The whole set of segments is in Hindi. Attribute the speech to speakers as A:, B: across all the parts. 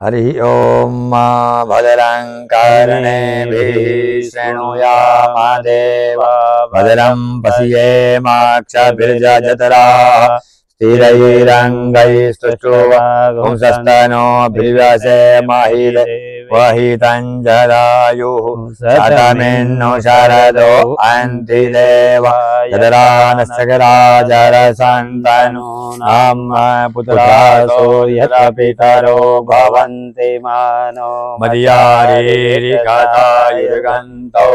A: हरि ओम भद्रं कर्णेभिः शृणुयामदेवा भद्रं पश्येमाक्षभिर्यजत्राः स्थिरैरङ्गैस्तुष्टुवांसस्तनोभिर्व्यसेमहि वहितं जरायुः शतमिन्नो शरदो अन्तिदेव यदरानसकराजरसन्तनु नाम पुत्रासो यत्र पितरो भवन्ति मानो मर्यादेरिकथायुर्गन्तौ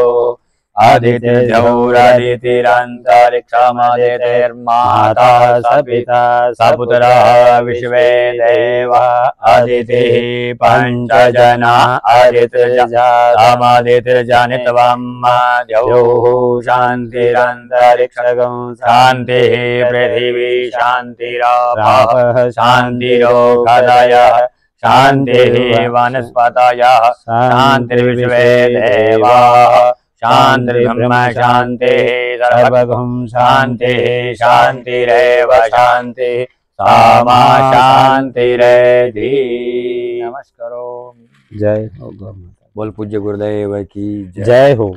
A: अदितिर्जौरदितिरन्तरिक्षमदितिर्माता सपिता सपुत्रः विश्वे देवा अदितिः पञ्चजना अदितिर्जनित्वं द्यौः शान्तिरन्तरिक्षगं शान्तिः पृथिवी शान्तिरापः शान्तिरोषधयः शान्तिः वनस्पतयः शान्तिर्विश्वे देवाः शान्तिर्ब्रह्म शान्तिः सर्वगं शान्तिः शान्तिरेव शान्तिः सामा शान्तिरेधि। नमस्कारो।
B: जय हो गौ माता।
A: बोल पूज्य गुरुदेव की
B: जय हो।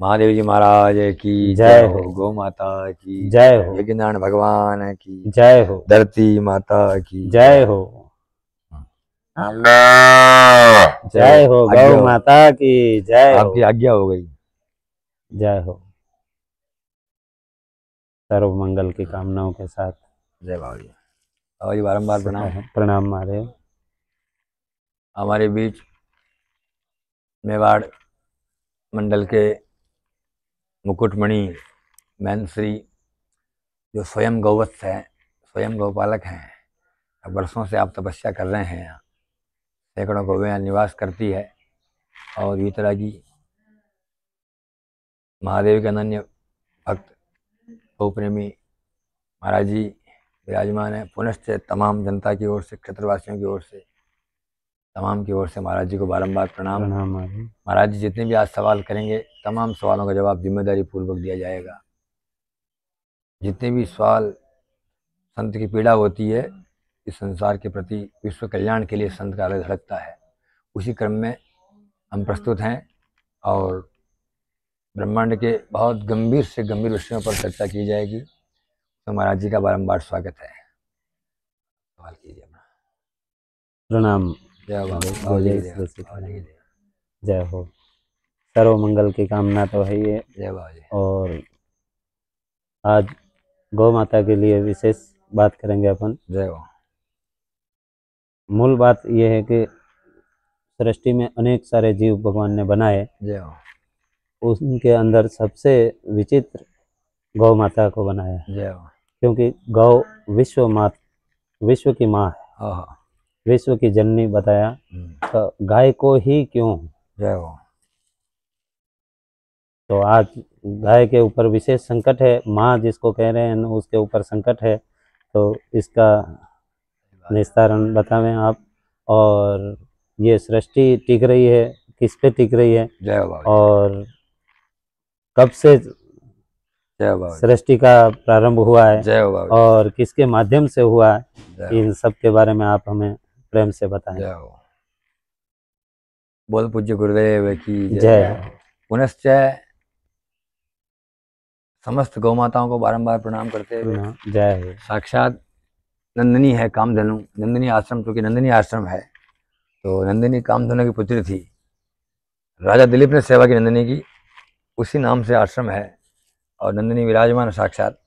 A: महादेव जी महाराज की
B: जय हो।
A: गौ माता की
B: जय हो।
A: यज्ञनारायण भगवान की
B: जय हो।
A: धरती माता की
B: जय हो। जय हो गौ माता की जय हो।
A: आपकी आज्ञा हो गई।
B: जय हो। सर्व मंगल की कामनाओं के साथ
A: जय बाबा जी। बाबा जी बारम्बार प्रणाम।
B: प्रणाम महादेव।
A: हमारे बीच मेवाड़ मंडल के मुकुटमणि मैनश्री जो स्वयं गौवत्स हैं, स्वयं गौपालक हैं, वर्षों से आप तपस्या कर रहे हैं। यहाँ सैकड़ों गौवें निवास करती है और वीतरा जी महादेव के अनन्य भक्त गौ प्रेमी महाराज जी विराजमान है। पुनश्च तमाम जनता की ओर से, क्षेत्रवासियों की ओर से, तमाम की ओर से महाराज जी को बारंबार प्रणाम। महाराज जी जितने भी आज सवाल करेंगे तमाम सवालों का जवाब जिम्मेदारी पूर्वक दिया जाएगा। जितने भी सवाल संत की पीड़ा होती है इस संसार के प्रति, विश्व कल्याण के लिए संत का हृदय धड़कता है, उसी क्रम में हम प्रस्तुत हैं और ब्रह्मांड के बहुत गंभीर से गंभीर विषयों पर चर्चा की जाएगी। तो महाराज जी का बारंबार स्वागत है। सवाल कीजिए।
B: प्रणाम। जय हो। सर्व मंगल की कामना तो है ये।
A: जय बाबा जी।
B: और आज गौ माता के लिए विशेष बात करेंगे अपन।
A: जय हो।
B: मूल बात यह है कि सृष्टि में अनेक सारे जीव भगवान ने बनाए।
A: जय हो।
B: उनके अंदर सबसे विचित्र गौ माता को बनाया।
A: जय हो।
B: क्योंकि गौ विश्व की माँ है, विश्व की जननी बताया, तो गाय को ही क्यों।
A: जय हो।
B: तो आज गाय के ऊपर विशेष संकट है, माँ जिसको कह रहे हैं उसके ऊपर संकट है, तो इसका निस्तारण बतावें आप। और ये सृष्टि टिक रही है, किस पे टिक रही है,
A: जय हो।
B: और कब से सृष्टि का प्रारंभ हुआ है,
A: जय हो।
B: और किसके माध्यम से हुआ है, इन सब के बारे में आप हमें प्रेम से बताएं।
A: जय हो। बोल पूज्य गुरुदेव की
B: जय।
A: पुनश्च समस्त गौ माताओं को बारंबार प्रणाम करते हुए
B: जय हो।
A: साक्षात नंदिनी है कामधनु। नंदिनी आश्रम, क्योंकि नंदिनी आश्रम है तो नंदिनी कामधनु की पुत्री थी। राजा दिलीप ने सेवा की नंदिनी की, उसी नाम से आश्रम है और नंदिनी विराजमान साक्षात।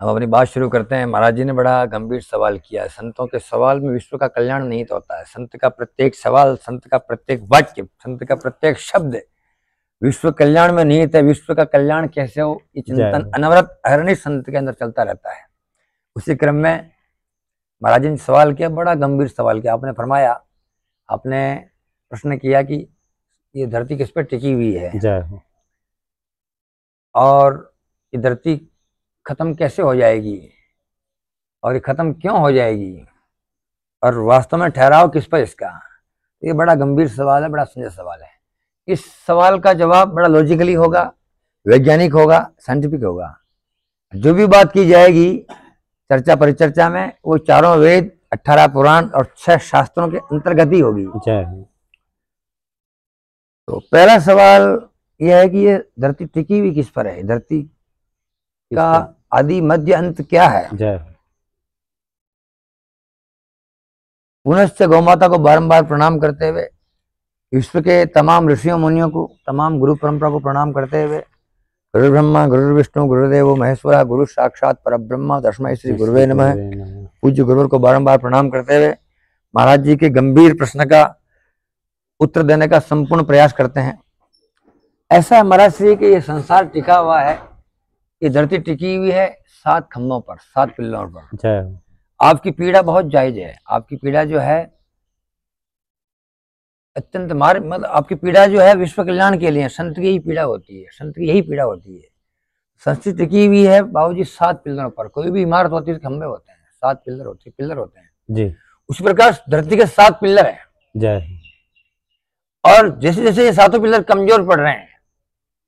A: हम अपनी बात शुरू करते हैं। महाराज जी ने बड़ा गंभीर सवाल किया है। संतों के सवाल में विश्व का कल्याण निहित होता है। संत का प्रत्येक सवाल, संत का प्रत्येक वाक्य, संत का प्रत्येक शब्द विश्व कल्याण में निहित है। विश्व का कल्याण कैसे हो, ये चिंतन अनवरत अहरनिश संत के अंदर चलता रहता है। उसी क्रम में महाराज जी ने सवाल किया, बड़ा गंभीर सवाल किया। आपने फरमाया, आपने प्रश्न किया कि ये धरती किस पर टिकी हुई है और ये धरती खत्म कैसे हो जाएगी और ये खत्म क्यों हो जाएगी और वास्तव में ठहराव किस पर इसका। ये बड़ा गंभीर सवाल है, बड़ा संजय सवाल है। इस सवाल का जवाब बड़ा लॉजिकली होगा, वैज्ञानिक होगा, साइंटिफिक होगा। जो भी बात की जाएगी चर्चा परिचर्चा में, वो चारों वेद 18 पुराण और 6 शास्त्रों के अंतर्गत ही होगी।
B: जय हो।
A: तो पहला सवाल यह है कि ये धरती टिकी हुई किस पर है, धरती का आदि मध्य अंत क्या है।
B: जय।
A: पुनश्च गौमाता को बारंबार प्रणाम करते हुए, विश्व के तमाम ऋषियों मुनियों को, तमाम गुरु परंपरा को प्रणाम करते हुए, गुरु ब्रह्मा गुरु विष्णु गुरुदेव महेश्वरा गुरु साक्षात परब्रह्म तस्मै श्री गुरुवे नमः, पूज्य गुरुवर को बारंबार प्रणाम करते हुए महाराज जी के गंभीर प्रश्न का उत्तर देने का संपूर्ण प्रयास करते हैं। ऐसा महाराज श्री कि ये संसार टिका हुआ है, ये धरती टिकी हुई है 7 खंभों पर, 7 पिल्लरों पर।
B: जय हो।
A: आपकी पीड़ा बहुत जायज है, आपकी पीड़ा जो है अत्यंत मतलब आपकी पीड़ा जो है विश्व कल्याण के लिए, संत की यही पीड़ा होती है, संत की यही पीड़ा होती है। संस्कृति टिकी हुई है बाबूजी 7 पिल्लरों पर। कोई भी इमारत होती है खंभे होते हैं, 7 पिल्लर होते हैं
B: जी।
A: उसी प्रकार धरती के 7 पिल्लर हैं।
B: जय।
A: और जैसे जैसे ये 7 पिल्लर कमजोर पड़ रहे हैं,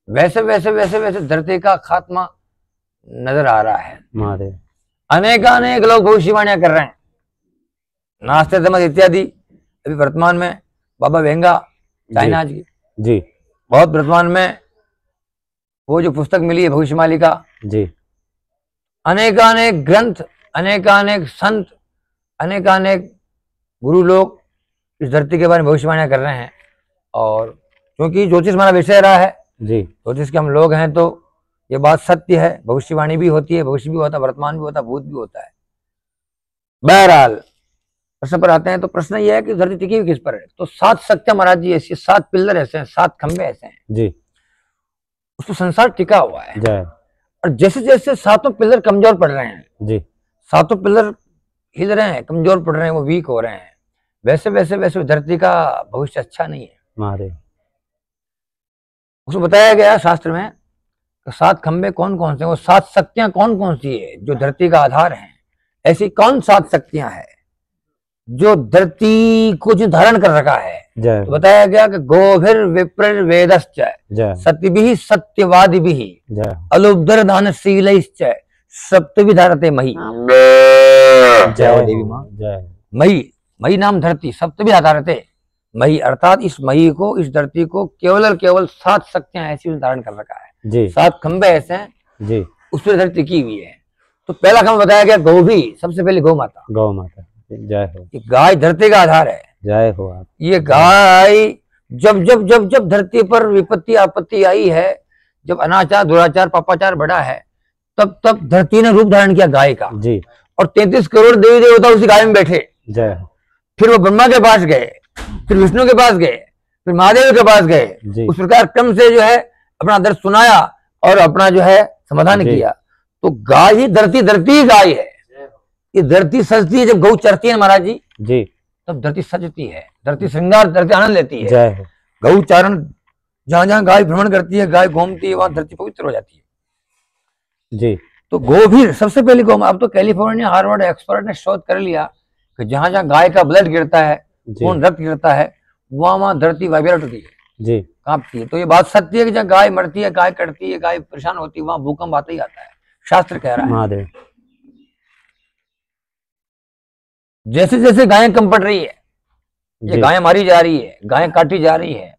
A: वैसे वैसे वैसे वैसे धरती का खात्मा नजर आ रहा है।
B: महादेव।
A: अनेक लोग भविष्यवाणियां कर रहे हैं, नास्ते तमस इत्यादि। अभी वर्तमान में बाबा वेंगा चाइना जी
B: जी,
A: बहुत वर्तमान में वो जो पुस्तक मिली है भविष्यमालिका
B: जी,
A: अनेक ग्रंथ, अनेक संत, अनेक गुरु लोग इस धरती के बारे में भविष्यवाणियां कर रहे हैं। और क्योंकि ज्योतिष हमारा विषय रहा है
B: जी,
A: ज्योतिष के हम लोग हैं, तो ये बात सत्य है। भविष्यवाणी भी होती है, भविष्य भी होता है, वर्तमान भी होता है, भूत भी होता है। बहरहाल प्रश्न पर आते हैं। तो प्रश्न ये है कि धरती टिकी हुई किस पर है। तो 7 शक्तियां महाराज जी ऐसी, 7 पिल्लर ऐसे हैं, 7 खंबे ऐसे हैं
B: जी,
A: उसको संसार टिका हुआ है।
B: जय।
A: और जैसे जैसे 7 पिल्लर कमजोर पड़ रहे हैं
B: जी,
A: 7 पिल्लर हिल रहे हैं, कमजोर पड़ रहे हैं, वो वीक हो रहे हैं, वैसे वैसे वैसे धरती का भविष्य अच्छा नहीं है।
B: महादेव।
A: उसको बताया गया शास्त्र में 7 खंबे कौन कौन से, वो 7 शक्तियां कौन कौन सी है जो धरती का आधार है। ऐसी कौन 7 शक्तियां हैं जो धरती को जो धारण कर रखा है।
B: जय।
A: तो बताया गया कि गोभिर विप्र वेदश्च सत्यभिः सत्यवादिभिः
B: जय।
A: अलुब्धर दानशीलैश्च सप्तविधारते मही। जय देवी माँ।
B: जय।
A: मही नाम धरती, सप्तविधारते मही, अर्थात इस मही को, इस धरती को केवल 7 शक्तियां ऐसी धारण कर रखा है
B: जी।
A: 7 खंबे ऐसे हैं
B: जी,
A: उस पर धरती टिकी हुई है। तो पहला खंभा बताया गया गौभी, सबसे पहले गौ माता।
B: गौ माता जय हो।
A: गाय धरती का आधार है।
B: जय हो आप।
A: ये गाय जब जब जब जब धरती पर विपत्ति आपत्ति आई है, जब अनाचार दुराचार पापाचार बढ़ा है, तब तब धरती ने रूप धारण किया गाय का
B: जी।
A: और 33 करोड़ देवी देवता उसी गाय में बैठे।
B: जय हो।
A: फिर वो ब्रह्मा के पास गए, फिर विष्णु के पास गए, फिर महादेव के पास गए। उस प्रकार क्रम से जो है अपना दर्द सुनाया और अपना जो है समाधान किया। तो गाय ही धरती ही गाय है। ये धरती सजती है जब गौ चरती है महाराज जी, तब धरती सजती है, धरती श्रृंगार, धरती आनंद लेती है।
B: जय हो।
A: गौ चारण जहां जहां गाय भ्रमण करती है, गाय घूमती है, वहां धरती पवित्र हो जाती है
B: जी।
A: तो गो भी सबसे पहली गौ। अब तो कैलिफोर्निया हार्वर्ड एक्सपर्ट ने शोध कर लिया कि जहां जहां गाय का ब्लड गिरता है, खून रक्त गिरता है, वहां धरती वाइब्रेट होती है जी, कांपती है। तो ये बात सत्य है कि जहाँ गाय मरती है, गाय कटती है, गाय परेशान होती है, वहां भूकंप आता ही आता है। शास्त्र कह रहा है।
B: महादेव।
A: जैसे जैसे गायें कम पड़ रही है, ये गायें मारी जा रही है, गायें काटी जा रही है,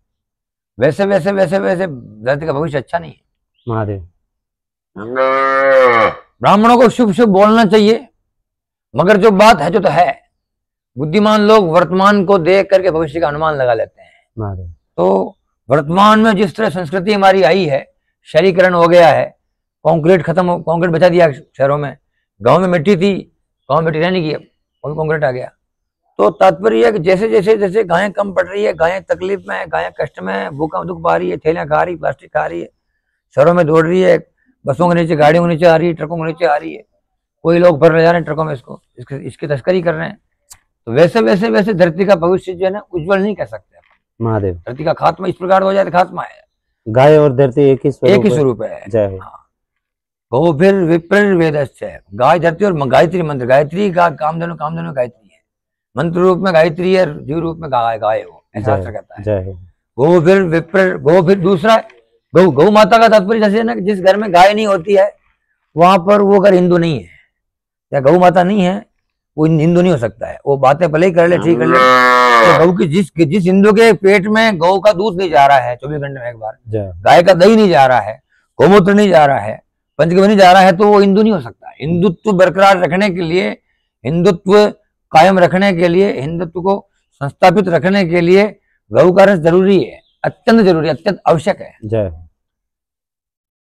A: वैसे वैसे वैसे वैसे धरती का भविष्य अच्छा नहीं है।
B: महादेव।
A: ब्राह्मणों को शुभ शुभ बोलना चाहिए, मगर जो बात है जो तो है, बुद्धिमान लोग वर्तमान को देख करके भविष्य का अनुमान लगा लेते हैं।
B: महादेव।
A: तो वर्तमान में जिस तरह संस्कृति हमारी आई है, शहरीकरण हो गया है, कंक्रीट खत्म, कंक्रीट बचा दिया शहरों में, गांव में मिट्टी थी, गांव में मिट्टी रहने की, वो कंक्रीट आ गया। तो तात्पर्य है कि जैसे जैसे जैसे गायें कम पड़ रही है, गायें तकलीफ में है, गायें कष्ट में है, भूखा दुख पा रही है, थैलियां खा रही, प्लास्टिक खा रही है, शहरों में दौड़ रही है, बसों के नीचे, गाड़ियों के नीचे आ रही है, ट्रकों के नीचे आ रही है, कोई लोग भर ले जा रहे हैं ट्रकों में इसको, इसकी तस्करी कर रहे हैं। तो वैसे वैसे वैसे धरती का भविष्य जो है ना उज्जवल नहीं कर सकते
B: महादेव।
A: धरती का खात्मा इस प्रकार हो जाए तो खात्मा है।
B: गाय और धरती एक ही
A: स्वरूप है।
B: जय हो।
A: गोभिर विप्र वेदश्च, गाय धरती और गायत्री मंत्र, गायत्री का कामधेनु गायत्री है, मंत्र रूप में गायत्री है, जीव रूप में गाय हो, ऐसा कहता है।
B: जय हो।
A: गोभिर विप्र, गोभिर दूसरा गौ माता का तात्पर्य जैसे ना जिस घर में गाय नहीं होती है वहां पर वो घर हिंदू नहीं है या गौ माता नहीं है, वो हिंदू नहीं हो सकता है। वो बातें भले ही कर ले, ठीक कर ले, तो गौ की जिस हिंदू के पेट में गौ का दूध नहीं जा रहा है 24 घंटे में एक बार, गाय का दही नहीं जा रहा है, गौमूत्र नहीं जा रहा है, पंचगव्य नहीं जा रहा है, तो वो हिंदू नहीं हो सकता। हिंदुत्व बरकरार रखने के लिए, हिंदुत्व कायम रखने के लिए, हिंदुत्व को संस्थापित रखने के लिए गौ का रस जरूरी है, अत्यंत जरूरी, अत्यंत आवश्यक है।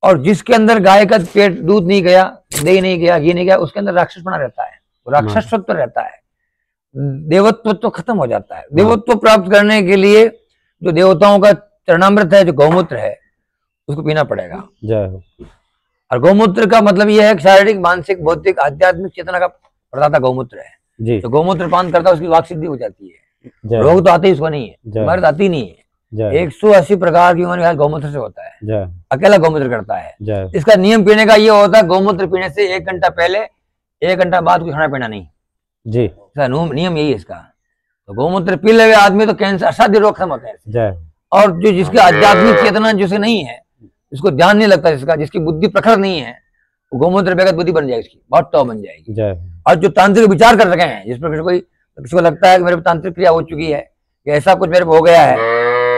A: और जिसके अंदर गाय का पेट दूध नहीं गया, दही नहीं गया, घी नहीं गया, उसके अंदर राक्षसपना रहता है, राक्षसत्व रहता है, देवत्व तो खत्म हो जाता है। देवत्व प्राप्त करने के लिए जो देवताओं का चरणामृत है, जो गौमूत्र है, उसको पीना पड़ेगा। और गौमूत्र का मतलब यह है कि शारीरिक, मानसिक, भौतिक, आध्यात्मिक चेतना का प्रदाता गौमूत्र है जी। तो गौमूत्र पान करता है, उसकी वाक सिद्धि हो जाती है। रोग तो आते ही उसको नहीं है, बीमारी तो आती नहीं है। 180 प्रकार की बीमारी गौमूत्र से होता है, अकेला गौमूत्र करता है। इसका नियम पीने का ये होता है, गौमूत्र पीने से 1 घंटा पहले, 1 घंटा बाद कुछ खाना पीना नहीं जी। इसका नियम यही है इसका। तो गौमूत्र पी ले आदमी तो कैंसर, असाध्य रोग खत्म होता है। और जो जिसकी आध्यात्मिक चेतना जिसे नहीं है, जिसको ध्यान नहीं लगता, जिसकी बुद्धि प्रखर नहीं है, वो गौमूत्र बेगत बुद्धि बन जाएगी, इसकी बहुत टॉप बन जाएगी। और जो तांत्रिक विचार कर सके हैं, जिस पर किसी को लगता है कि मेरे तांत्रिक क्रिया हो चुकी है, कि ऐसा कुछ मेरे को हो गया है,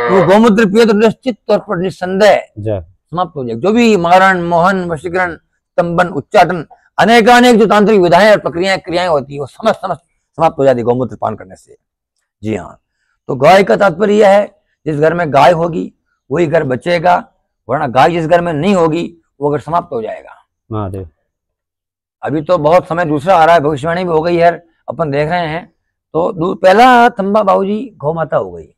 A: तो गौमूत्र पिए तो निश्चित तौर पर निस्संदेह समाप्त हो जाएगी। जो भी मारण, मोहन, वशीकरण, स्तंभन, उच्चाटन, अनेकानेक जो तांत्रिक विधाएं और प्रक्रियाएं, क्रियाएं होती है, वो समाप्त हो जाती है गौमूत्र पान करने से। जी हाँ, तो गाय का तात्पर्य यह है, जिस घर में गाय होगी वही घर बचेगा, वरना गाय जिस घर में नहीं होगी वो घर समाप्त हो जाएगा। अभी तो बहुत समय दूसरा आ रहा है, भविष्यवाणी भी हो गई है, अपन देख रहे हैं। तो पहला थंबा बाबूजी गौ माता हो गई।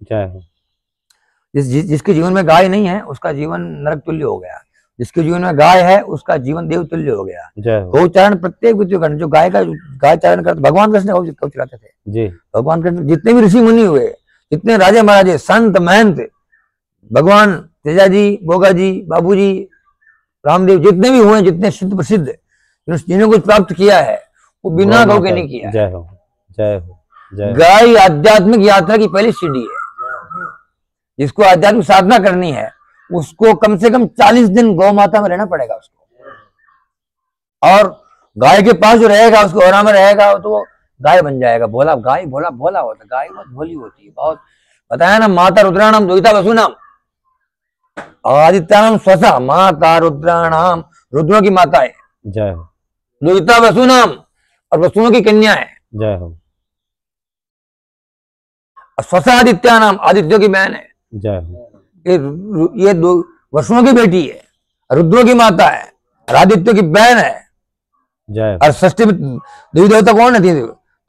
A: जिसके जीवन में गाय नहीं है उसका जीवन नरक तुल्य हो गया, जिसके जीवन में गाय है उसका जीवन देव तुल्य हो गया। गौचारण प्रत्येक व्यक्ति करना, जो गाय चारण करते, भगवान कृष्ण गौ चराते थे जी। भगवान कृष्ण, जितने भी ऋषि मुनि हुए, जितने राजे महाराजे, संत महंत, भगवान तेजा जी, गोगा जी, बाबू जी, रामदेव, जितने भी हुए, जितने सिद्ध प्रसिद्ध, जिन्होंने कुछ प्राप्त किया है, वो बिना गौ के नहीं किया। जय हो, जय हो। गाय आध्यात्मिक यात्रा की पहली सीढ़ी है। जिसको आध्यात्मिक साधना करनी है उसको कम से कम 40 दिन गौ माता में रहना पड़ेगा उसको। और गाय के पास जो रहेगा, उसको ओरा में रहेगा, तो वो गाय बन जाएगा। भोला, गाय भोला भोला होता है, गाय बहुत भोली होती है। बहुत बताया ना, माता रुद्राणाम दुहिता वसुनाम आदित्यानाम स्वसा, माता रुद्राणाम, रुद्रों की माता है, जय हो। दुहिता वसुनाम, और वसुओं की कन्या है, जय हो। स्वसा आदित्यानाम, आदित्यों की बहन है, जय हो। ये 2 वसुओं की बेटी है, रुद्रों की माता है, और आदित्य की बहन है, जय। और षष्ठी में देवी देवता कौन है?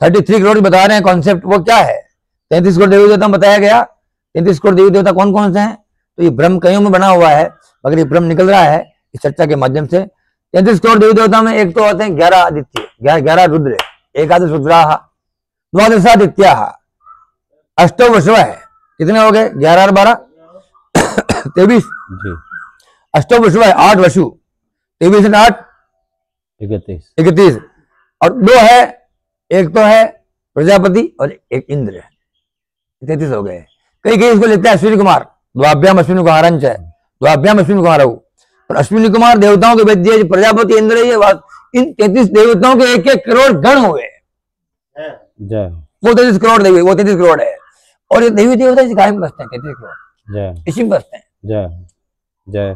A: 33 करोड़ बता रहे हैं कॉन्सेप्ट, वो क्या है? 33 करोड़ देवी देवता बताया गया। 33 करोड़ देवी देवता कौन कौन से हैं? तो ये ब्रह्म कईयों में बना हुआ है, मगर ये ब्रह्म निकल रहा है इस चर्चा के माध्यम से। 33 करोड़ देवी देवता में एक तो होते हैं 11 आदित्य, 11 रुद्र, एकादश रुद्राः, द्वादशादित्याः, अष्टो वसुः है। कितने हो गए? 11 और 12 23 जी। अष्टो वसुः है, 8 वसु, 23 और 8 31, और 2 है, एक तो है प्रजापति और एक इंद्र है, 33 हो गए। कई इसको लिखते हैं अश्विनी कुमार, द्वाभ्याम अश्विनी कुमारंच है, द्वाभ्याम अश्विनी कुमार, और अश्विनी कुमार देवताओं के वैद्य, प्रजापति, इंद्र, ये इन 33 देवताओं के 1-1 करोड़ गण हुए। वो 33 करोड़ देवी, वो 33 करोड़ है। और ये देवी देवता इस गाय में बसते हैं, 33 करोड़ इसी में बसते हैं। जय जय।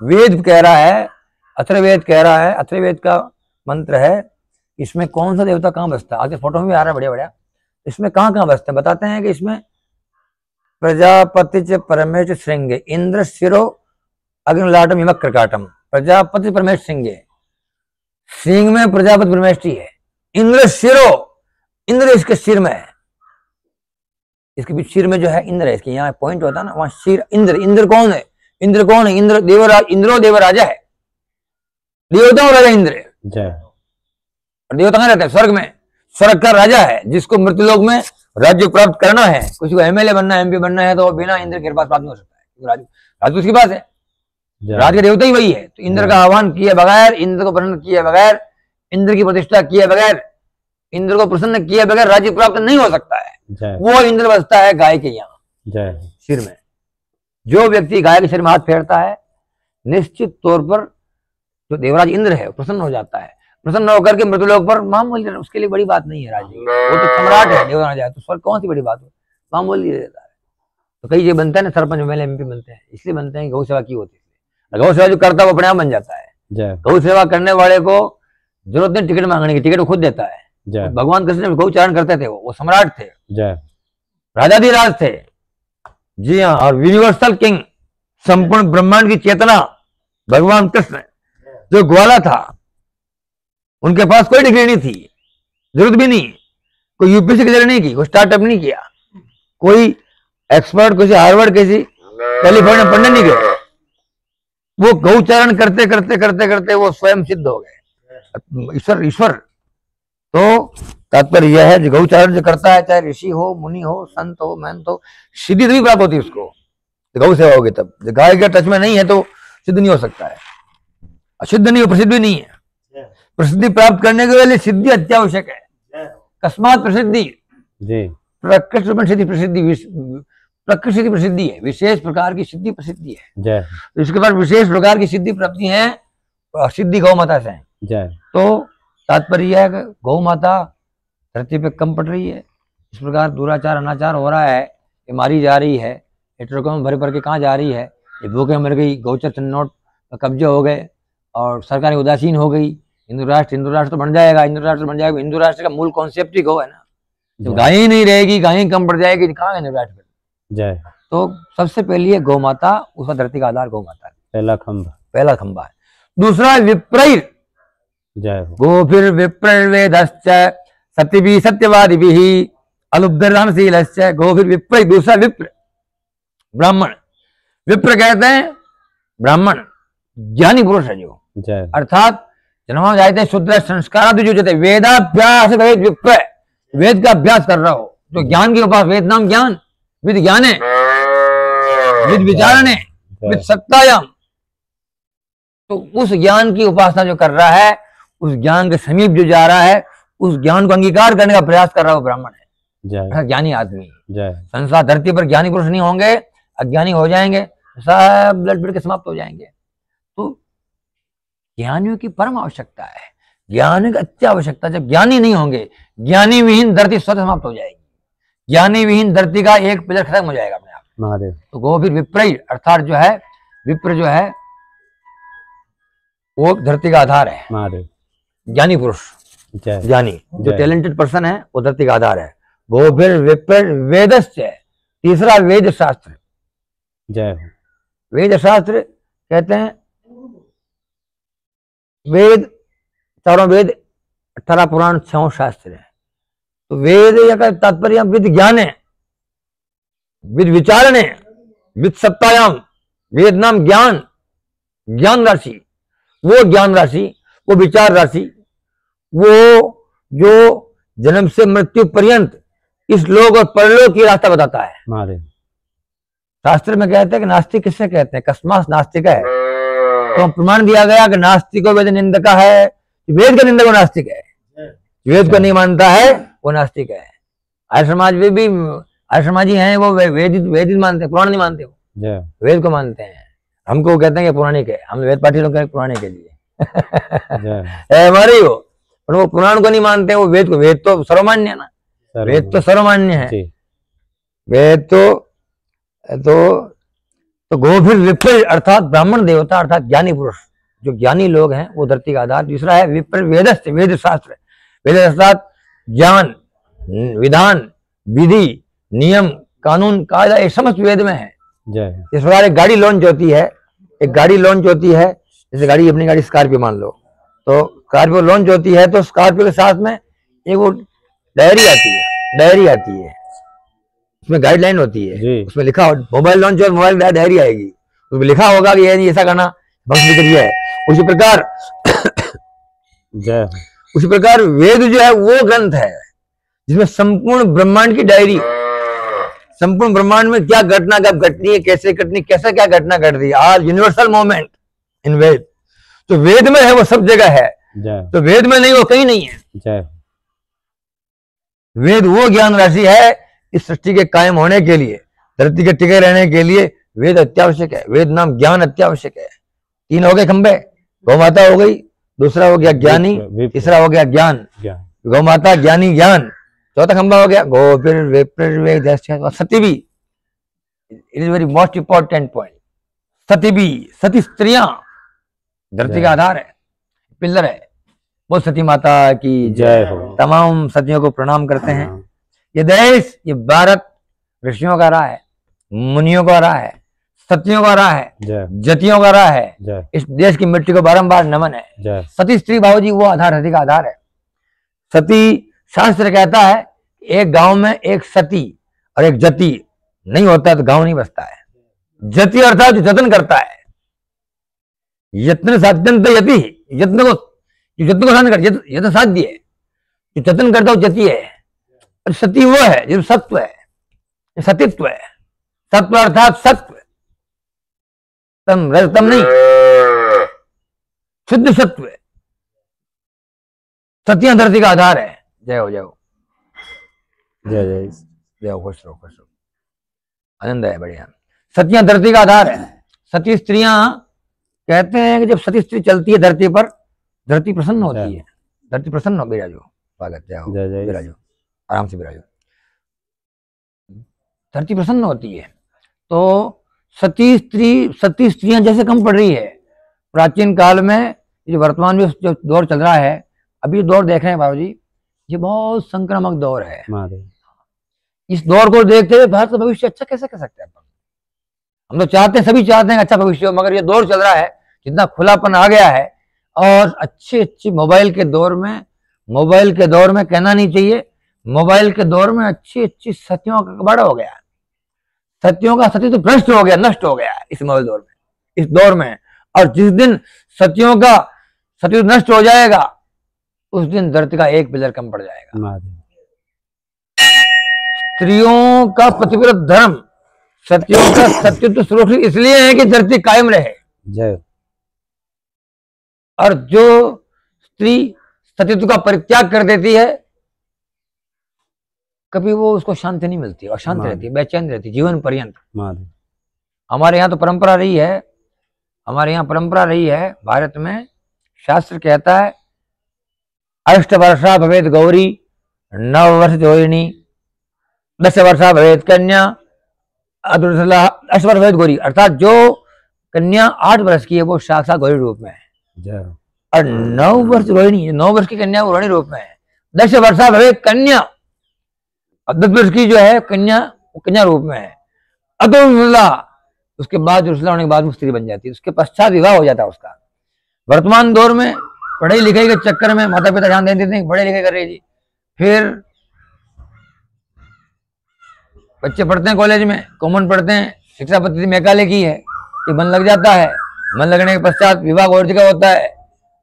A: वेद कह रहा है, अथर्ववेद कह रहा है, अथर्ववेद का मंत्र है, इसमें कौन सा देवता कहाँ बसता है? आगे फोटो में भी आ रहा है बढ़िया बढ़िया। इसमें कहाँ बसते हैं बताते हैं कि इसमें प्रजापति च परमेश श्रृंगे, इंद्र शिरो अग्निलाटम हिमक कर्काटम। प्रजापति परमेश श्रृंगे, सिंह में प्रजापति परमेष्टि है, इंद्र शिरो, इंद्र इसके सिर में है, इसके बीच सिर में जो है इंद्र है, इसके यहाँ पॉइंट होता है ना, वहां सिर। इंद्र कौन है? इंद्र कौन है? इंद्र देवराज, इंद्रो देवराजा है, देवताओं राजा इंद्र है। और देवता कहाँ रहते हैं? स्वर्ग में, स्वर्ग का राजा है, जिसको मृत्युलोक में राज्य प्राप्त करना है। किसी को एमएलए बनना है, एमपी बनना है, तो बिना इंद्र के पास प्राप्त नहीं हो सकता है, राज उसके पास है, राज का देवता ही वही है। तो इंद्र का आह्वान किए बगैर, इंद्र को प्रसन्न किए बगैर, इंद्र की प्रतिष्ठा किए बगैर, इंद्र को प्रसन्न किए बगैर राज्य प्राप्त नहीं हो सकता है। वो इंद्र बसता है गाय के यहाँ सिर में। जो व्यक्ति गाय के सिर में हाथ फेरता है, निश्चित तौर पर जो देवराज इंद्र है प्रसन्न हो जाता है। प्रसन्न होकर के मृतलोक पर मामूली, उसके लिए बड़ी बात नहीं है राजी, वो तो सम्राट है, देवता जाए तो स्वर्ग कौन सी बड़ी बात हो, मामूली देता है। तो कई ये बनता है ना, सरपंच एमएलए एमपी बनते हैं, इसलिए बनते हैं गौ सेवा की होती है। गौ सेवा जो करता है वो अपने आप बन जाता है। गौ सेवा करने वाले को जरूरत नहीं टिकट मांगने की, टिकट वो खुद देता है। भगवान कृष्ण गौ चारण करते थे, वो सम्राट थे, राजाधिराज थे, जी हाँ, और यूनिवर्सल किंग, संपूर्ण ब्रह्मांड की चेतना भगवान कृष्ण जो ग्वाला था, उनके पास कोई डिग्री नहीं थी, जरूरत भी नहीं, कोई यूपीएससी की जरूरत नहीं की, कोई स्टार्टअप नहीं किया, कोई एक्सपर्ट, किसी हार्वर्ड, किसी कैलिफोर्निया पढ़ने नहीं गए, वो गौचारण करते करते करते करते वो स्वयं सिद्ध हो गए, ईश्वर। तो तात्पर्य यह है, जो गौचारण जो करता है, चाहे ऋषि हो, मुनि हो, संत हो, महंत हो, सिद्धि नहीं प्राप्त होती उसको, गौ सेवा होगी तब। गाय के टच में नहीं है तो सिद्ध नहीं हो सकता है, असिद्ध नहीं हो, प्रसिद्ध भी नहीं है। प्रसिद्धि प्राप्त करने के लिए सिद्धि अत्यावश्यक है। अकस्मात प्रसिद्धि, प्रकृति प्रसिद्धि प्रसिद्धि है, विशेष प्रकार की सिद्धि प्रसिद्धि है। इसके बाद विशेष प्रकार की सिद्धि प्राप्ति है, सिद्धि गौ माता से है। तो तात्पर्य है कि गौ माता धरती पे कम पड़ रही है, इस प्रकार दुराचार अनाचार हो रहा है, ये मारी जा रही है, ट्रकों में भर भर के कहाँ जा रही है, ये भूखे मर गई, गौचर चिन्नौट कब्जे हो गए और सरकारें उदासीन हो गई। हिंदू राष्ट्र तो बन जाएगा, हिंदू राष्ट्र बन जाएगा। हिंदू राष्ट्र का मूल कॉन्सेप्ट ही गौ है ना, जब गाय ही नहीं रहेगी, गाय ही कम पड़ जाएगी, कहाँ हिंदू राष्ट्र बन। तो सबसे पहले गौ माता, उसका धरती का आधार गौ माता है, पहला खंबा है। दूसरा विप्रैर, गोभिर विप्रैर्वेदश्च सत्यभिः सत्यवादिभिः अलुब्धदानशीलश्च गोभिर विप्रैर। दूसरा विप्र, ब्राह्मण। विप्र कहते हैं ब्राह्मण, ज्ञानी पुरुष है जो, अर्थात जन्म जाते हैं शुद्ध संस्कार जो जाते हैं, वेदाभ्यास वेद विप्र, वेद का अभ्यास कर रहा हो, जो ज्ञान के पास, वेद नाम ज्ञान, विद ज्ञान है, विद विचारण है, विद सत्तायाम। तो उस ज्ञान की उपासना जो कर रहा है, उस ज्ञान के समीप जो जा रहा है, उस ज्ञान को अंगीकार करने का प्रयास कर रहा है, वो ब्राह्मण है, ज्ञानी आदमी। संसार धरती पर ज्ञानी पुरुष नहीं होंगे, अज्ञानी हो जाएंगे, सब ब्लड ब्लड के समाप्त हो जाएंगे। तो ज्ञानियों की परम आवश्यकता है, ज्ञानी की अत्य आवश्यकता। जब ज्ञानी नहीं होंगे, ज्ञानी विहीन धरती स्वतः समाप्त हो जाएगी, ज्ञानी विहीन धरती का एक पिलर खत्म हो जाएगा अपने आप। महादेव। तो गोभिर विप्रैर, अर्थात जो है विप्र जो है वो धरती का आधार है, महादेव, ज्ञानी पुरुष, ज्ञानी जो टैलेंटेड पर्सन है, वो धरती का आधार है। गोभिर विप्र वेदश्च, तीसरा वेद शास्त्र। वेद शास्त्र कहते हैं वेद, चारों वेद, 18 पुराण, 6 शास्त्र है। तो वेद का तात्पर्य विद ज्ञान है, विद विचारण है, विद सत्तायाम। वेद नाम ज्ञान, ज्ञान राशि, वो ज्ञान राशि, वो विचार राशि, वो जो जन्म से मृत्यु पर्यंत इस लोक और परलोक की रास्ता बताता है। शास्त्र में कहते हैं कि नास्तिक किससे कहते हैं, कस्मास नास्तिक है। तो प्रमाण दिया गया कि नास्तिको वेद निंदक है, वेद का निंदक वो नास्तिक है, वेद को नहीं मानता है वो नास्तिक है। आर्य समाज में भी आर्य समाजी हैं, वो वेद मानते हैं, पुराण नहीं मानते, वो वेद को मानते हैं। हमको कहते हैं कि पौराणिक है, हम वेद पाठी लोग कहते हैं पुराने के लिए हमारे वो, पर वो पुराण को नहीं मानते हैं, वो वेद को। वेद तो सर्वमान्य है ना, वेद तो सर्वमान्य है, वेद तो गोभिर विप्र अर्थात ब्राह्मण देवता, अर्थात ज्ञानी पुरुष, जो ज्ञानी लोग हैं, वो धरती का आधार। दूसरा है विप्र वेदस्थ, वेद शास्त्र। वेद अर्थात ज्ञान, विधान, विधि, नियम, कानून, कायदा, ये समस्त वेद में है। इस प्रकार एक गाड़ी लॉन्च होती है, एक गाड़ी लॉन्च होती है, जैसे गाड़ी, अपनी गाड़ी स्कॉर्पियो मान लो, तो स्कॉर्पियो लॉन्च होती है, तो स्कॉर्पियो के साथ में एक वो डायरी आती है, उसमें गाइडलाइन होती है, उसमें लिखा हो, मोबाइल लॉन्च और मोबाइल डायरी आएगी, उसमें लिखा होगा कि ये नहीं ऐसा करना, भक्त विक्रिया है। उसी प्रकार वेद जो है वो ग्रंथ है जिसमें संपूर्ण ब्रह्मांड की डायरी, संपूर्ण ब्रह्मांड में क्या घटना कब घटनी है, कैसे घटनी, कैसे क्या घटना घट रही है, आज यूनिवर्सल मोमेंट इन वेद। तो वेद में है वो सब जगह है, तो वेद में नहीं वो कहीं नहीं है। वेद वो ज्ञान राशि है इस सृष्टि के कायम होने के लिए, धरती के टिके रहने के लिए वेद अत्यावश्यक है। वेद नाम ज्ञान अत्यावश्यक है। 3 हो गए खंबे, गौ माता हो गई, दूसरा हो गया ज्ञानी,
B: विप्र,
A: तीसरा हो गया ज्ञान, गौ माता ज्ञानी ज्ञान, चौथा खंबा हो गया गोपिर विप्र वेद सती भी। It is very most important point. सती भी, सती स्त्रियां धरती का आधार है, पिलर है। वो सती माता की
B: जय हो।
A: तमाम सतियों को प्रणाम करते हैं। ये देश, ये भारत ऋषियों का रहा है, मुनियों का रहा है, सतियों का रहा है, जतियों का रहा है। इस देश की मिट्टी को बारंबार नमन है। सती स्त्री भावजी वो आधार, सती का आधार है। सती, शास्त्र कहता है एक गांव में एक सती और एक जति नहीं होता तो गांव नहीं बसता है। जति अर्थात जो जतन करता है, यत्न साध्यंत यति, यत्न को साधन कर, यत्न साध्य है, जो जतन करता है जति है। और सती वो है जो सत्व है, सतीत्व है। सत्व अर्थात सत्व, तम रजतम नहीं, शुद्ध सत्व है। सतियां धरती का आधार है। जय हो, जय हो,
B: जय जय
A: जय हो, खुश रहो, खुश रहो, आनंद है, बढ़िया। सतियां धरती का आधार है। सती स्त्रियां कहते हैं कि जब सती स्त्री चलती है धरती पर, धरती प्रसन्न होती है। धरती प्रसन्न हो, बिराजो, स्वागत, जय हो, बिराजो, आराम से बिराजो। धरती प्रसन्न होती है। तो सती स्त्रियां जैसे कम पड़ रही है प्राचीन काल में, जो वर्तमान में जो दौर चल रहा है, अभी दौर देख रहे हैं बाबू जी, ये बहुत संक्रामक दौर है। इस दौर को देखते हुए भारत का भविष्य अच्छा कैसे कर सकते हैं? हम तो चाहते हैं, सभी चाहते हैं अच्छा भविष्य हो, मगर ये दौर चल रहा है जितना खुलापन आ गया है, और अच्छी मोबाइल के दौर में कहना नहीं चाहिए, मोबाइल के दौर में अच्छी सतियों का कबाड़ा हो गया। सतियों का सती तो भ्रष्ट हो गया, नष्ट हो गया इस मोबाइल दौर में, इस दौर में। और जिस दिन सतियों का सती नष्ट हो जाएगा, उस दिन धरती का एक पिलर कम पड़ जाएगा। स्त्रियों का प्रतिव्रत धर्म, सतियों का सत्यत्व सुरक्षित इसलिए है कि धरती कायम रहे।
B: जय।
A: और जो स्त्री सतीत्व का परित्याग कर देती है, कभी वो उसको शांति नहीं मिलती, अशांत रहती है, बेचैन रहती, जीवन पर्यंत। हमारे यहाँ तो परंपरा रही है, भारत में शास्त्र कहता है अष्ट वर्षा भवेद गौरी, 9 वर्ष जोहिनी, 10 वर्षा भवेद कन्या, 8 वर्ष भवेद गौरी। अर्थात जो कन्या 8 वर्ष की है वो साक्षात गौरी रूप में है, और 9 वर्ष रोहिणी, 9 वर्ष की कन्या वो रोहिणी रूप में है। 10 वर्षा भवेद कन्या, और 10 वर्ष की जो है कन्या, वो कन्या रूप में है। अतुला, उसके बाद रुसला होने के बाद वो स्त्री बन जाती है, उसके पश्चात विवाह हो जाता है उसका। वर्तमान दौर में पढ़ाई लिखाई के चक्कर में माता पिता ध्यान देते थे, पढ़ाई लिखाई कर रही थी, फिर बच्चे पढ़ते हैं कॉलेज में, कॉमन पढ़ते हैं, शिक्षा पद्धति मैकाले की है कि मन लग जाता है, मन लगने के पश्चात विवाह और जगह होता है,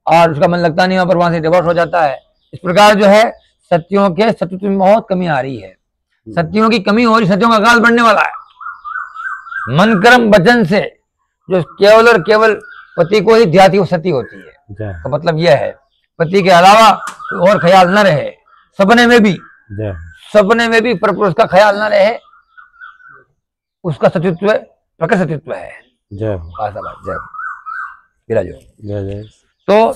A: और उसका मन लगता नहीं, वहां से डिवोर्स हो जाता है। इस प्रकार जो है सतियों के सतीत्व में बहुत कमी आ रही है, सतियों की कमी हो रही, सतियों का काल बढ़ने वाला है। मन कर्म वचन से जो केवल और केवल पति को ही ध्याती वो सती होती है। तो मतलब यह है पति के अलावा और ख्याल न रहे, सपने में भी परपुरुष का ख्याल न रहे, उसका सतीत्व प्रकट सतीत्व है। जय विराजो।
B: जय।
A: तो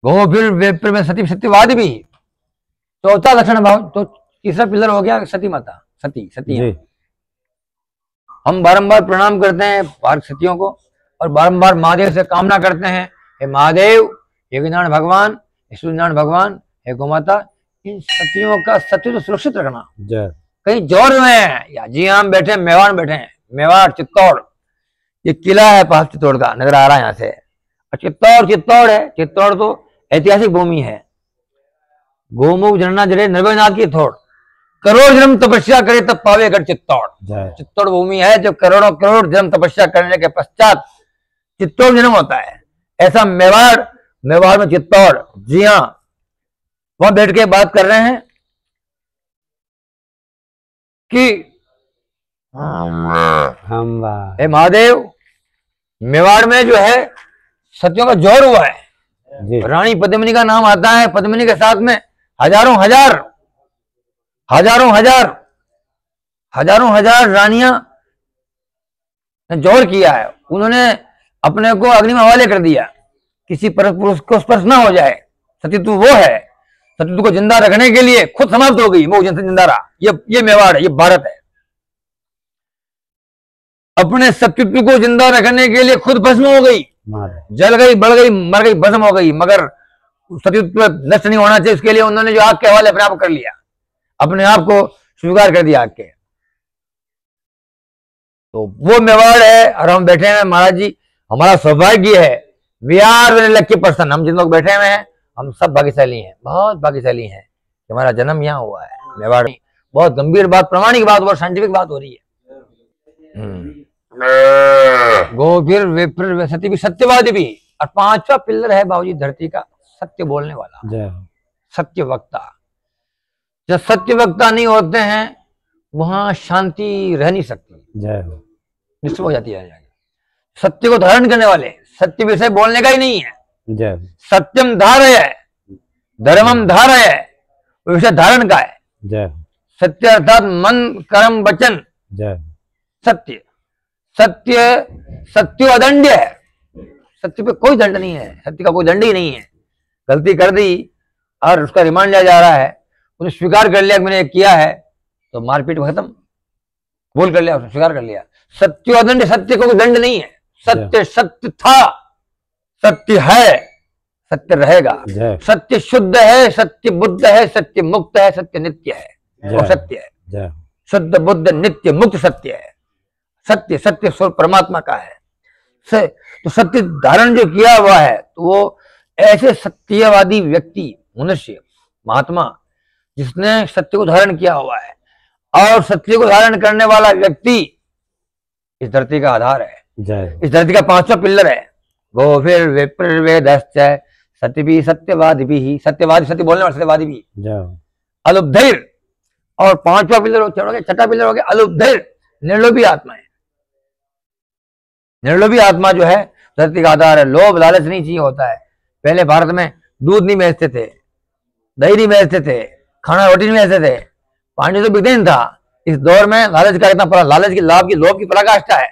A: गोभिर वेप्र में सती, सत्यवादी भी चौथा लक्षण भाव। तो तीसरा पिलर हो गया सती माता, सती। हम बारंबार प्रणाम करते हैं भारत सतियों को, और बारंबार महादेव से कामना करते हैं, हे महादेव, हे विनारायण भगवान, हे सूर्यनारायण भगवान, हे गोमाता, इन सतियों का सत्य सुरक्षित रखना। कहीं जौर में है या जी हम बैठे, मेवाड़ बैठे हैं, मेवाड़ चित्तौड़, ये किला है पास चित्तौड़ का, नजर आ रहा है यहाँ से। और चित्तौड़ है, चित्तौड़ तो ऐतिहासिक भूमि है। गोमुख जनना जड़े नरवेनाथ की थोड़, करोड़ जन्म तपस्या करे तब पावे गढ़ चित्तौड़। चित्तौड़ भूमि है जब करोड़ जन्म तपस्या करने के पश्चात चित्तौड़ जन्म होता है। ऐसा मेवाड़ में चित्तौड़, जी हाँ, वहां बैठ के बात कर रहे हैं कि हे महादेव, मेवाड़ में जो है सतियों का जोर हुआ है। रानी पद्मिनी का नाम आता है, पद्मिनी के साथ में हजारों हजार रानियां ने जोर किया है। उन्होंने अपने को अग्नि में हवाले कर दिया किसी पर पुरुष को स्पर्श ना हो जाए। सतीत्व वो है, सतीत्व को जिंदा रखने के लिए खुद समाप्त हो गई, वो जिंदा रहा। ये मेवाड़ है, ये भारत है। अपने सतीत्व को जिंदा रखने के लिए खुद भस्म हो गई, जल गई, बढ़ गई, मर गई, भस्म हो गई, मगर सतीत्व नष्ट नहीं होना चाहिए, उसके लिए उन्होंने जो आग के हवाले अपने आप कर लिया, अपने आप को स्वीकार कर दिया आग के। तो वो मेवाड़ है। और हम बैठे हैं महाराज जी, हमारा सौभाग्य है, we are very lucky person, हम जिन लोग बैठे हुए हैं हम सब भाग्यशाली हैं, बहुत भाग्यशाली हैं कि हमारा जन्म यहाँ हुआ है मेवाड़ में। बहुत गंभीर बात, प्रामाणिक बात और साइंटिफिक बात हो रही है। गो फिर विप्र सत्य भी, सत्यवादी भी। और पांचवा पिल्लर है बाबूजी धरती का, सत्य बोलने वाला, सत्य वक्ता। जब सत्य वक्ता नहीं होते हैं वहां शांति रह नहीं सकती, डिस्टर्ब हो जाती है। सत्य को धारण करने वाले, सत्य विषय बोलने का ही नहीं है। सत्यम धारय है, धर्मम धारय है, वो विषय धारण का है। सत्य अर्थात मन कर्म वचन सत्य। सत्य सत्यो अदंड्य है, सत्य पे कोई दंड नहीं है, सत्य का कोई दंड ही नहीं है। गलती कर दी और उसका रिमांड लिया जा रहा है, उसने स्वीकार कर लिया कि मैंने किया है, तो मारपीट खत्म, बोल कर लिया, उसने स्वीकार कर लिया। सत्यो अदंड, सत्य को कोई दंड नहीं है। सत्य सत्य था, सत्य है, सत्य रहेगा। सत्य शुद्ध है, सत्य बुद्ध है, सत्य मुक्त है, सत्य नित्य है, वो सत्य है। शुद्ध बुद्ध नित्य मुक्त सत्य है। सत्य सत्य स्वरूप परमात्मा का है। तो सत्य धारण जो किया हुआ है, तो वो ऐसे सत्यवादी व्यक्ति, मनुष्य, महात्मा, जिसने सत्य को धारण किया हुआ है, और सत्य को धारण करने वाला व्यक्ति इस धरती का आधार है, इस धरती का पांचवा पिल्लर है। वो फिर विप्रवेदश्च सत्य भी, सत्यवादी भी, सत्यवादी सत्य बोलने वाला सत्यवादी भी, अलुब्धैर। और पांचवा पिल्लर चढ़ोगे, छठा पिल्लर हो गया अलुब्धैर, निर्लोभी आत्मा है। निर्लोभी आत्मा जो है धरती का आधार है। लोभ लालच नहीं चाहिए होता है। पहले भारत में दूध नहीं बेचते थे, दही नहीं बेचते थे, खाना रोटी नहीं बेचते थे, पानी तो बिकते नहीं था। इस दौर में लालच का इतना पड़ा, लालच की लाभ की लोभ की पराकाष्ठा है।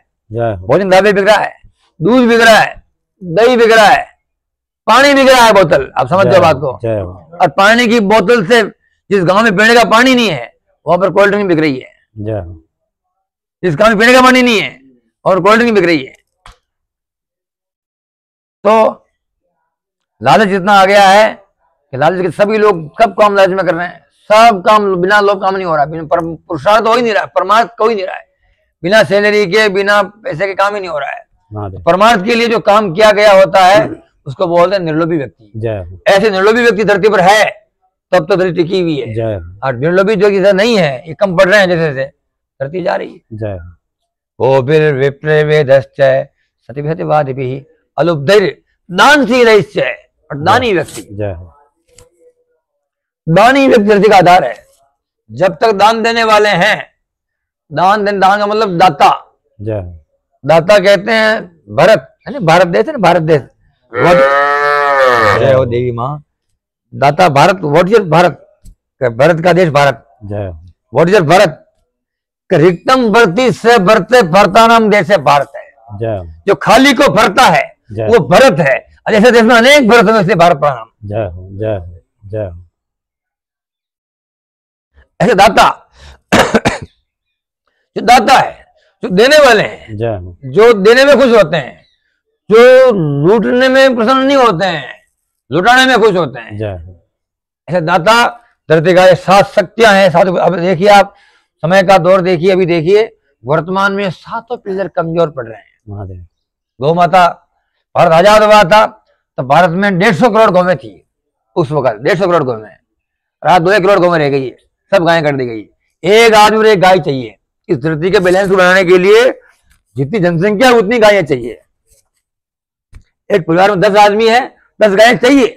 A: भोजन दावे बिक रहा है, दूध बिक रहा है, दही बिक रहा है, पानी बिक रहा है बोतल। आप समझ जाओ बात को। और पानी की बोतल से, जिस गांव में पीने का पानी नहीं है वहां पर कोल्ड ड्रिंक बिक रही है। जिस गांव में पीने का पानी नहीं है और कोल्ड ड्रिंक बिक रही है। तो लालच इतना आ गया है कि लालच के सभी लोग सब काम लालच में कर रहे हैं। सब काम बिना लोभ काम नहीं हो रहा, बिना पुरुषार्थ हो ही नहीं रहा, परमार्थ हो ही नहीं रहा है। बिना सैलरी के, बिना पैसे के काम ही नहीं हो रहा है। परमार्थ के लिए जो काम किया गया होता है उसको बोलते हैं निर्लोभी व्यक्ति। ऐसे निर्लोभी व्यक्ति धरती पर है तब तो धरती टिकी हुई है। और निर्लोभी जो कि नहीं है, ये कम पड़ रहे हैं, जैसे धरती जा रही है। वो फिर विप्रवेदश्च सत्यवादी भी अलुब्धैर दानशील है। और दानी व्यक्ति, दानी व्यक्ति धरती का आधार है। जब तक दान देने वाले हैं, दान का मतलब दाता। दाता कहते हैं भरत, है ना, भारत देश है ना, भारत देश। जय हो देवी माँ। दाता भारत, व्हाट इज भारत, भारत का देश भारत। व्हाट इज भारत, रिक्तम भरती से भरते भरता नाम देश है भारत है। जो खाली को भरता है वो भरत है। ऐसे देश में अनेक भरत है, इसलिए भारत का नाम। ऐसे दाता जो दाता है, जो देने वाले हैं, जो देने में खुश होते हैं, जो लूटने में प्रसन्न नहीं होते हैं, लुटाने में खुश होते हैं। ऐसे दाता धरती का 7 शक्तियां हैं। अब देखिए आप समय का दौर देखिए, अभी देखिए वर्तमान में 7 पिल्लर कमजोर पड़ रहे हैं। गौ माता, भारत आजाद हुआ था तो भारत में 150 करोड़ गौवें थी उस वक्त, 150 करोड़ गौवें। रात 2 करोड़ गौवें रह गई है, सब गायें कर दी गई। एक आदमी और एक गाय चाहिए। इस धरती के बैलेंस को बनाने के लिए जितनी जनसंख्या उतनी गायें चाहिए। एक परिवार में 10 आदमी है, 10 गायें चाहिए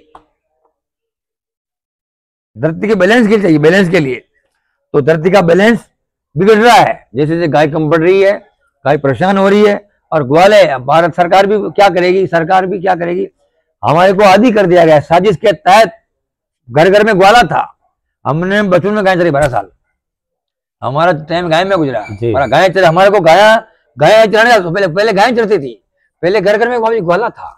A: धरती के बैलेंस के लिए, चाहिए बैलेंस के लिए। तो धरती का बैलेंस बिगड़ रहा है, जैसे जैसे गाय कम पड़ रही है, गाय परेशान हो रही है। और ग्वाले, भारत सरकार भी क्या करेगी, सरकार भी क्या करेगी, हमारे को आदी कर दिया गया। साजिश के तहत घर घर में ग्वाला था। हमने बचपन में गाय चली 12 साल, हमारा टाइम गाय में गुजरा। हमारा गाय चले, हमारे को गाय चराने का, पहले गाय चरती थी, पहले घर घर में ग्वाला था।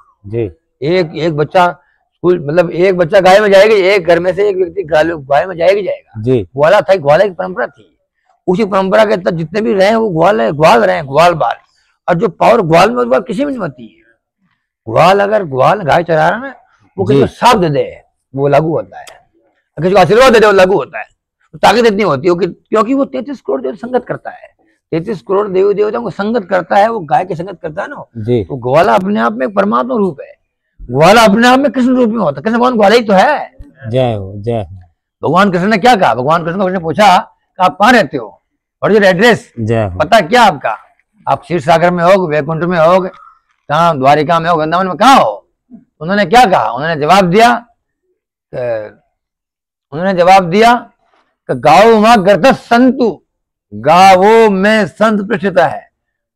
A: एक एक बच्चा स्कूल, मतलब एक बच्चा गाय में जाएगा, एक घर में से एक व्यक्ति गाय में जाएगा जाएगा
B: जी।
A: ग्वाला था, ग्वाला की परंपरा थी। उसी परंपरा के तहत जितने भी रहे वो ग्वाल रहे हैं, ग्वाल बाल। और जो पावर ग्वाल में, वो किसी में नहीं होती है। ग्वाल, अगर ग्वाल गाय चरा रहा है ना, वो किसी को साफ दे दे वो लागू होता है, किसी को आशीर्वाद दे दे वो लागू होता है। तो ताकत इतनी होती है क्योंकि वो 33 करोड़ देव संगत करता है, 33 करोड़ देवी देवताओं को संगत करता है, वो गाय की संगत करता है ना
B: जी।
A: तो ग्वाला अपने आप में एक परमात्मा रूप है, ग्वाला अपने आप में कृष्ण रूप में होता है। कृष्ण भगवान ग्वाला ही तो है।
B: जय हो, जय हो।
A: भगवान कृष्ण ने क्या कहा? भगवान कृष्ण ने पूछा कि आप कहाँ रहते हो और योर एड्रेस,
B: जय हो।
A: पता क्या आपका? आप क्षीर सागर में हो, वैकुंठ में हो, कहाँ द्वारिका में हो, वृंदावन में कहाँ हो? उन्होंने क्या कहा? उन्होंने जवाब दिया कि गावो मां गर्त संतु, गावो में संत पृष्ठता है,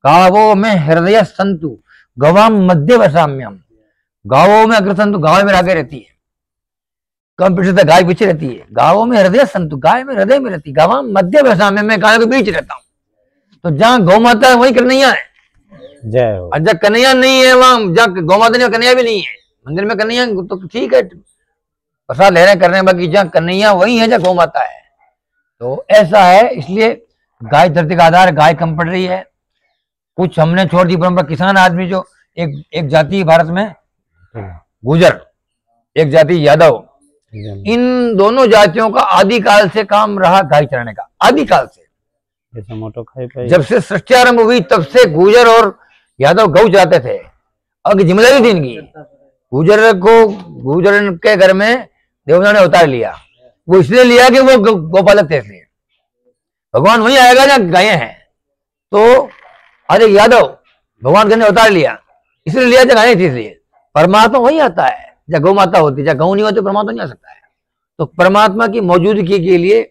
A: गावो में हृदय संतु, गवाम मध्य वसाम्यम। गावों में अग्रसंतु, गाय में आगे रहती है, कम पृष्ठता गाय पीछे रहती है। गावों में हृदय संतु, गाय में हृदय में रहती है, गवाम मध्य वसाम्यम, मैं गाय के बीच रहता हूँ। तो जहाँ गौ माता है वही कन्हैया है।
B: जय हो।
A: और जब कन्हैया नहीं है, वहां जहाँ गौ माता नहीं, कन्हैया भी नहीं है। मंदिर में कन्हैया तो ठीक है, प्रसाद ले रहे कर रहे हैं, बाकी जहाँ कन्हैया वही है जहाँ गौ माता है। तो ऐसा है, इसलिए गाय धरती का आधार, गाय कम पड़ रही है। कुछ हमने छोड़ दी परंपरा, किसान आदमी जो एक जाति भारत में गुजर, एक जाति यादव, इन दोनों जातियों का आदिकाल से काम रहा गाय चराने का, आदिकाल से। जब से सृष्टि आरंभ हुई तब से गुजर और यादव गौ चराते थे, और जिम्मेदारी थी इनकी। गुजर के घर में देवता ने अवतार लिया, वो इसलिए लिया कि वो गोपालक थे, इसलिए भगवान वही आएगा जहाँ गायें हैं। तो अरे यादव भगवान ने अवतार लिया, इसलिए लिया जहाँ गायें थी, इसलिए परमात्मा वही आता है जहाँ गौ माता होती है। जहाँ गौ नहीं होती परमात्मा नहीं आ सकता है। तो परमात्मा की मौजूदगी के लिए,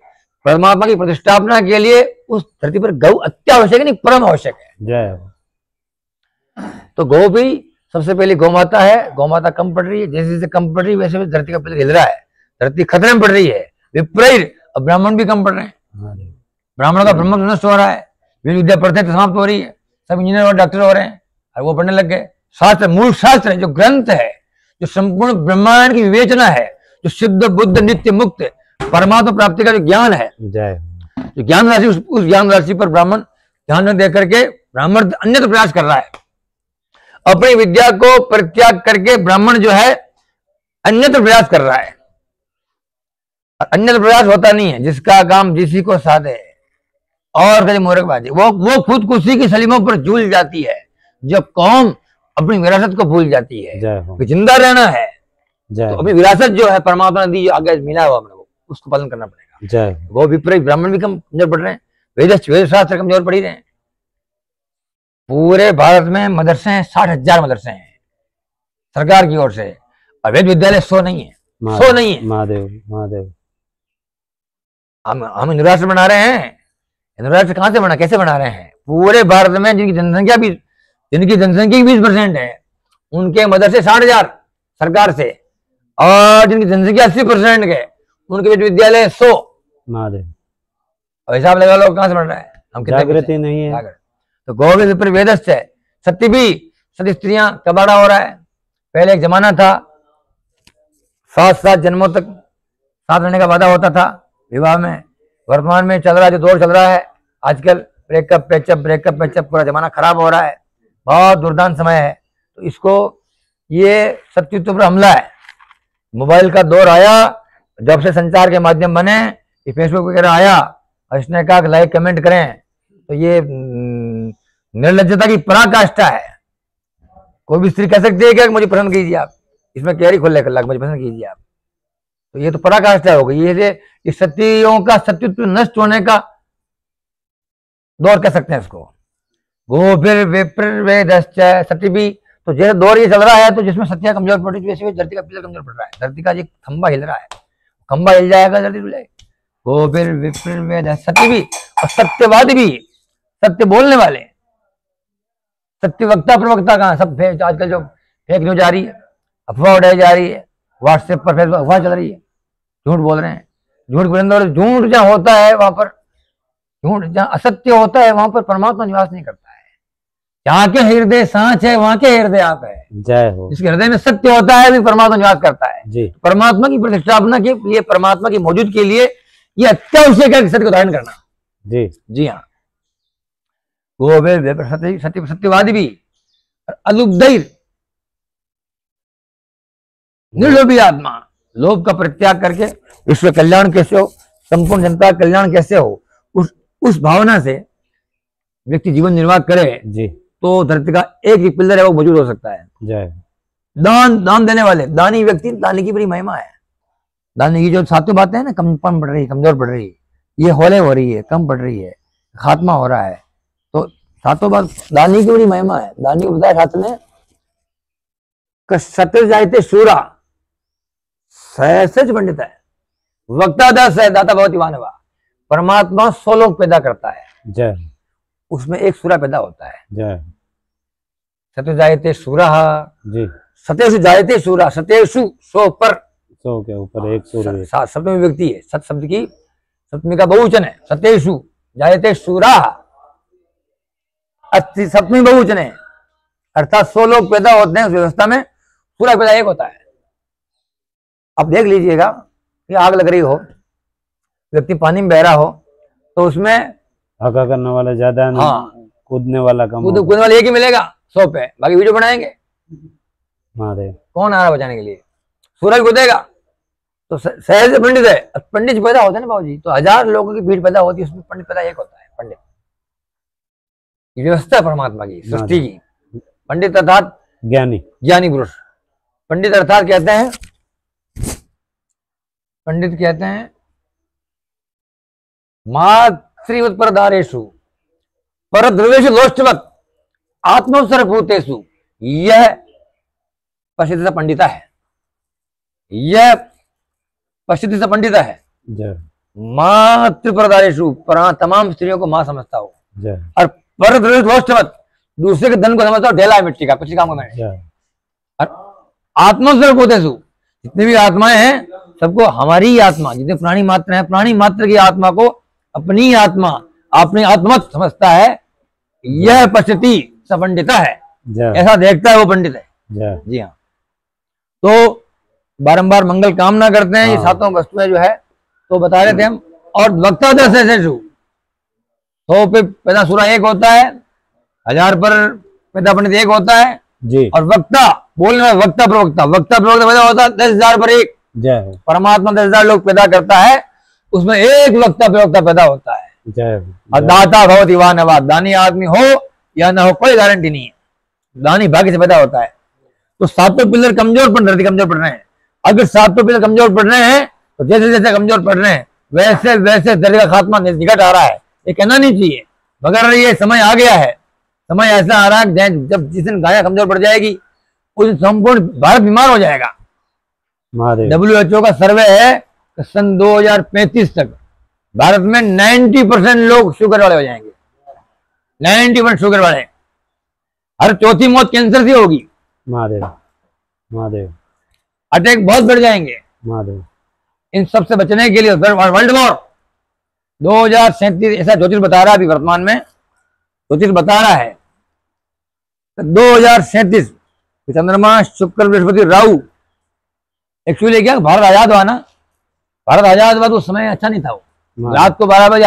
A: परमात्मा की प्रतिष्ठापना के लिए उस धरती पर गौ अत्यावश्यक नहीं, परम आवश्यक है।
B: जय।
A: तो गौ भी सबसे पहले गौ माता है। गौ माता कम पड़ रही है, जैसे जैसे कम पड़ रही है वैसे वैसे धरती का पिलर हिल रहा है, धरती खतरे में पड़ रही है, विपरीत। अब ब्राह्मण भी कम पड़ रहे हैं, ब्राह्मणों का ब्रह्म नष्ट हो रहा है, विद्या पढ़ते तो समाप्त हो रही है, सब इंजीनियर और डॉक्टर हो रहे हैं और वो पढ़ने लग गए। शास्त्र, मूल शास्त्र है, जो ग्रंथ है, जो संपूर्ण ब्रह्मांड की विवेचना है, जो सिद्ध बुद्ध नित्य मुक्त परमात्मा प्राप्ति का जो ज्ञान है, जो ज्ञान राशि, उस ज्ञान राशि पर ब्राह्मण ध्यान न दे करके ब्राह्मण अन्यत्र प्रयास कर रहा है। अपनी विद्या को परित्याग करके ब्राह्मण जो है अन्यत्र प्रयास कर रहा है। अन्यत्र प्रयास होता नहीं है, जिसका काम जिसी को साधे और कभी मूर्खबाजी, वो खुद कुशी की सलीमों पर झूल जाती है। जब कौम अपनी विरासत को भूल जाती है, जिंदा रहना है तो अपनी विरासत जो है परमात्मा ने दी, जो आगे मिला हुआ हमने, उसको पालन करना पड़ेगा। वो विपरीत ब्राह्मण भी कमजोर पड़ रहे हैं, वेद शास्त्र कमजोर पड़ ही रहे हैं। पूरे भारत में मदरसे हैं, 60,000 मदरसे हैं सरकार की ओर से, और वेद विद्यालय 100 नहीं है, 100 नहीं है।
B: महादेव
A: हम यूनिवर्सिटी बना रहे हैं, यूनिवर्सिटी कहाँ से बना, कैसे बना रहे हैं? पूरे भारत में जिनकी जनसंख्या 20% है, उनके मदरसे 60,000 सरकार से, और जिनकी जनसंख्या 80% के, उनके विश्वविद्यालय 100। और हिसाब लगा लो कहाँ से बन रहा है? हम
B: जागृति नहीं है।
A: तो गौ भी विपरीत वेदस्थ है। सत्य भी, सती स्त्रियां कबाड़ा हो रहा है। पहले एक जमाना था 7 जन्मों तक साथ रहने का वादा होता था विवाह में। वर्तमान में चल रहा है, जो दौर चल रहा है आजकल, ब्रेकअप पैचअप, पूरा जमाना खराब हो रहा है, बहुत दुर्दान समय है। तो इसको, ये सत्युत्व पर हमला है। मोबाइल का दौर आया, जब से संचार के माध्यम बने, ये फेसबुक वगैरह आया, और इसने कहा कि लाइक कमेंट करें, तो ये निर्लज्जता की पराकाष्ठा है। कोई भी स्त्री कह सकती है कि मुझे पसंद कीजिए आप, इसमें कैरी खोल लेकर मुझे पसंद कीजिए आप, तो ये तो पराकाष्ठा हो गई। ये सत्यों का सत्युत्व नष्ट होने का दौर कह सकते हैं इसको। गोभिर विप्र वेदश्च सत्य भी, तो जैसे दौर ये चल रहा है, तो जिसमें सत्य कमजोर पड़ रही है, वैसे धरती का पिलर कमजोर पड़ रहा है। धरती का एक खंबा हिल रहा है, खंबा हिल जाएगा धरती हिल जाएगी। गोभिर विप्र वेदश्च सत्य भी, और सत्यवादी भी, सत्य बोलने वाले, सत्य वक्ता प्रवक्ता कहाँ, सब आजकल जो फेक न्यूज आ रही है, अफवाह उड़ाई जा रही है, व्हाट्सएप पर फेसबुक अफवाह चल रही है, झूठ बोल रहे हैं। झूठ बोलने, झूठ जहाँ होता है वहां पर, झूठ जहाँ असत्य होता है वहां पर परमात्मा निवास नहीं करता है। यहाँ के हृदय सांच है, वहां के हृदय आप है।
B: जय हो।
A: जिसके हृदय में सत्य होता है भी परमात्मा निवास करता है।
B: जी।
A: परमात्मा की प्रतिष्ठापना के लिए, परमात्मा की मौजूद के लिए ये अत्यावश्यक है सत्य को धारण करना।
B: जी
A: जी हाँ, वो सत्य सत्यवादी भी, अलुब्धैर निर्लोभी आत्मा, लोभ का परित्याग करके विश्व कल्याण कैसे हो, संपूर्ण जनता का कल्याण कैसे हो, उस भावना से व्यक्ति जीवन निर्वाह करे
B: जी।
A: तो धरती का एक ही पिलर है वो मौजूद हो सकता है।
B: जय।
A: दान देने वाले, दानी व्यक्ति, दानी की बड़ी महिमा है। दानी की जो सातों बातें हैं ना, कम पड़ रही, कमजोर पड़ रही, ये हौले हो रही है, कम पड़ रही है, खात्मा हो रहा है, तो सातों बात दानी की बड़ी महिमा है। दानी को बताया शास्त्र ने, सत्य जायते शूरा सहज पंडित है, वक्ता दस है, दाता बहुत मानवा। परमात्मा 100 लोग पैदा करता है।
B: जय।
A: उसमें एक सूरा पैदा होता है।
B: जय।
A: सत्य जायते सूरा
B: जी।
A: सत्यसु जायते सूरा, सत्यसु 100 पर,
B: 100 के ऊपर एक सूर्य।
A: सप्तमी व्यक्ति है, सत शब्द की सप्तमी का बहुवचन है। सत्यसु जायते सूरा, सप्तमी बहुवचन है, अर्थात 100 लोग पैदा होते हैं उस व्यवस्था में, सूरा पैदा एक होता है। अब देख लीजिएगा कि आग लग रही हो, व्यक्ति पानी में बह रहा हो, तो उसमें
B: हका करने वाला ज्यादा,
A: हाँ,
B: कूदने वाला कम।
A: कूदने वाला एक ही मिलेगा 100 पे, बाकी वीडियो बनाएंगे।
B: महादेव।
A: कौन आ रहा बचाने के लिए? सूरज कूदेगा तो सहज से पंडित है। पंडित पैदा होता है ना बाबूजी, तो 1000 लोगों की भीड़ पैदा होती है, उसमें पंडित पैदा एक होता है। पंडित ये व्यवस्था परमात्मा की, सृष्टि की। पंडित अर्थात
B: ज्ञानी,
A: ज्ञानी पुरुष। पंडित अर्थात कहते हैं, पंडित कहते हैं मातृवत परदारेषु परद्रव्येषु लोष्टवत आत्मोत्सर्गभूतेषु, यह पश्चित पंडिता है, यह पश्चित पंडिता है। मातृ परदारेषु, तमाम स्त्रियों को मां समझता हो, और परद्रव्य लोष्टवत, दूसरे के धन को समझता हो ढेला है मिट्टी का, कुछ काम को मैंने। और आत्मोत्सर्गभूतेषु, जितनी भी आत्माएं हैं सबको हमारी ही आत्मा, जितने प्राणी मात्र हैं, प्राणी मात्र की आत्मा को अपनी आत्मा, अपनी आत्मत समझता है, यह पश्चिती सपंडिता है, ऐसा देखता है वो पंडित है। जी हाँ, तो बारंबार मंगल कामना करते हैं। ये सातों वस्तुएं जो है तो बता रहे थे हम। और वक्ता 10 ऐसे 100 पे पैदा सूरा एक होता है, 1000 पर पैदा पंडित एक होता है
B: जी।
A: और वक्ता बोलने में वक्ता प्रवक्ता पैदा होता है 10,000 पर एक। परमात्मा 10,000 लोग पैदा करता है, उसमें एक वक्ता प्रवक्ता पैदा होता है। और दाता भवति वा न वा, दानी आदमी हो या ना हो कोई गारंटी नहीं है, दानी भाग्य से पैदा होता है। तो सातों पिलर कमजोर पड़ रहे हैं। अगर सातों पिलर कमजोर पड़ रहे हैं तो जैसे जैसे कमजोर पड़ रहे हैं वैसे वैसे दर्द का खात्मा निकट आ रहा है। ये कहना नहीं चाहिए, मगर ये समय आ गया है, समय ऐसा आ रहा है जब जिस दिन गाया कमजोर पड़ जाएगी उस दिन संपूर्ण भारत बीमार हो जाएगा। WHO का सर्वे है कि सन 2035 तक भारत में 90% लोग शुगर वाले हो जाएंगे। 90% शुगर वाले, हर चौथी मौत कैंसर से होगी। अटैक बहुत बढ़ जाएंगे। इन सब से बचने के लिए वर्ल्ड वॉर 2037 ऐसा ज्योतिष बता रहा है, अभी वर्तमान में ज्योतिष बता रहा है 2037 चंद्रमा शुक्र बृहस्पति राहु। एक्चुअली क्या भारत आजाद हुआ ना, भारत आजाद हुआ तो उस समय अच्छा नहीं था, वो रात को 12 बजे